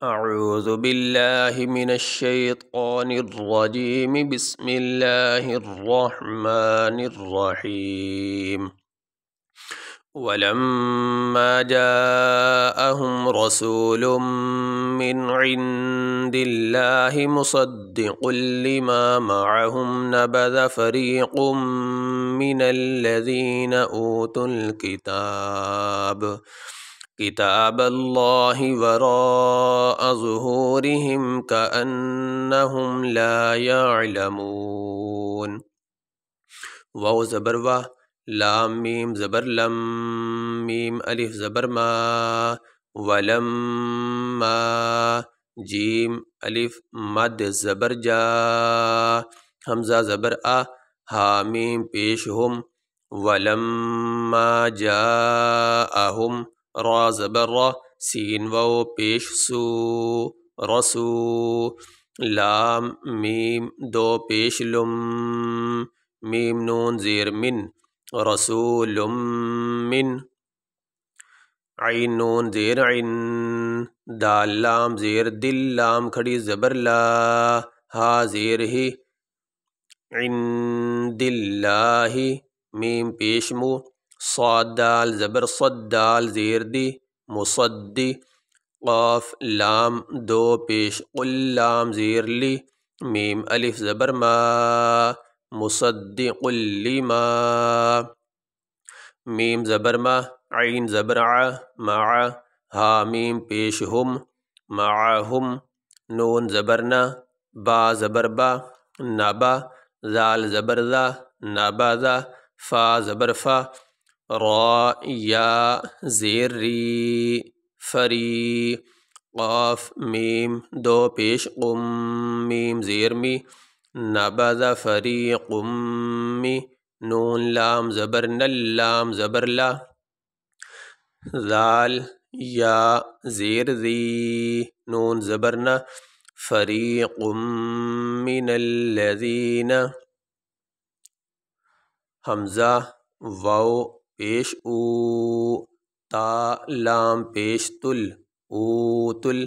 أعوذ بالله من الشيطان الرجيم بسم الله الرحمن الرحيم ولما جاءهم رسول من عند الله مصدق لما معهم نبذ فريق من الذين أوتوا الكتاب كتاب الله وراء ظهورهم كأنهم لا يعلمون واو زبر وا لام میم زبر لم میم الف زبر ما ولما جیم الف مد زبر جا حمزہ زبر آ ہا میم پیش ہم ولما جاءہم را زبر را سین واو پیش سو رسو لام میم دو پیش لم میم نون زیر من رسول من عین نون زیر عن دال لام زیر دل لام کھڑی زبر لا ہا زیر ہی عند اللہ میم پیش مو صاد دال زبر صد دال زیر دی مصدی قاف لام دو پیش قل لام زیر لی میم الف زبر ما مصدق لما میم زبر ما عین زبر ع مع ہا میم پیش ہم معہم نون زبرنا با زبر با نبا زال زبر ذا نبذا فا زبر فا را یا زیر ری فری قاف میم دو پیش قم میم زیر می نبذ فریق می نون لام زبر نل لام زبر لا ذال یا زیر ذی نون زبرنا فریق من الذین حمزہ واو پیش او تا لام پیش تل اوتل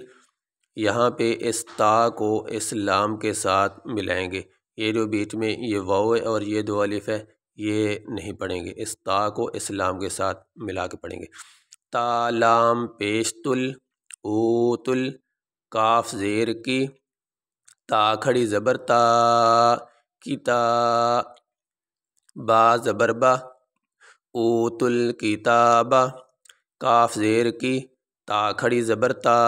یہاں پہ اس تا کو اس لام کے ساتھ ملائیں گے. یہ جو بیچ میں یہ واو ہے اور یہ دو الف ہے یہ نہیں پڑھیں گے، اس تا کو اس لام کے ساتھ ملا کے پڑھیں گے. تا لام پیش تل اوتل کاف زیر کی تا کھڑی زبر تا کی تا با زبر با اوتل کتابہ کاف زیر کی تا کھڑی زبر تا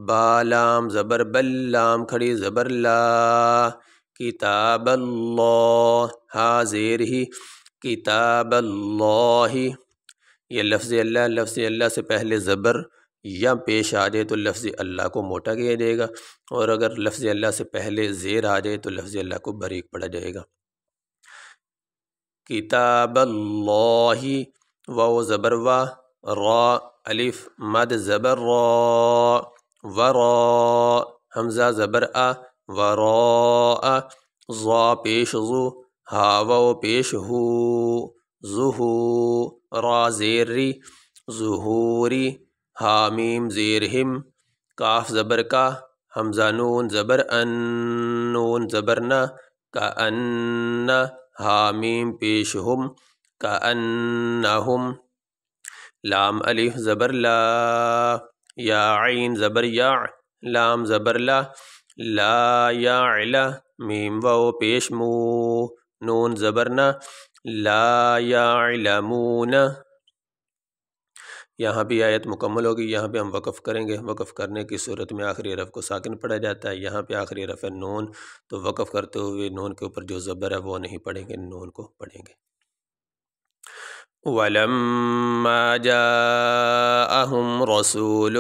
با لام زبر بل لام کھڑی زبر لا کتاب اللہ ہا زیر ہی کتاب اللہ. یہ لفظ اللہ سے پہلے زبر یا پیش آ جائے تو لفظ اللہ کو موٹا کیا جائے گا، اور اگر لفظ اللہ سے پہلے زیر آ جائے تو لفظ اللہ کو باریک پڑھا جائے گا. کتاب اللہ واو زبر وا را الف مد زبر را ورا حمزہ زبر آ ورا ضا پیش ضو ہا واو پیش ہو ظہو را زیر ری ظہوری ہا میم زیر ہم کاف زبر کا حمزہ نون زبر ان نون زبرنا کا ان ہا میم پیش ہم کا انہم لام الف زبر لا یا عین زبر یا لام زبر لا لا یعلا میم واو پیش مو نون زبرنا لا یعلمون. یہاں بھی آیت مکمل ہوگی. یہاں پہ ہم وقف کریں گے. وقف کرنے کی صورت میں آخری حرف کو ساکن پڑھا جاتا ہے. یہاں پہ آخری حرف ہے نون، تو وقف کرتے ہوئے نون کے اوپر جو زبر ہے وہ نہیں پڑھیں گے، نون کو پڑھیں گے. وَلَمَّا جَاءَهُمْ رَسُولٌ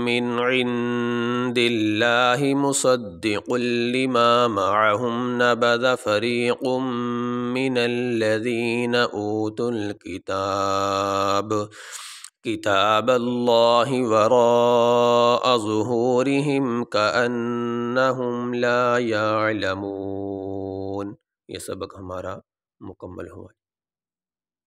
مِّنْ عِندِ اللَّهِ مُصَدِّقٌ لِّمَا مَعَهُمْ نَبَذَ فَرِيقٌ مِّنَ الَّذِينَ أُوتُوا الْكِتَابَ كِتَابَ اللَّهِ وَرَاءَ ظُهُورِهِمْ كَأَنَّهُمْ لَا يَعْلَمُونَ. یہ سبق ہمارا مکمل ہوا.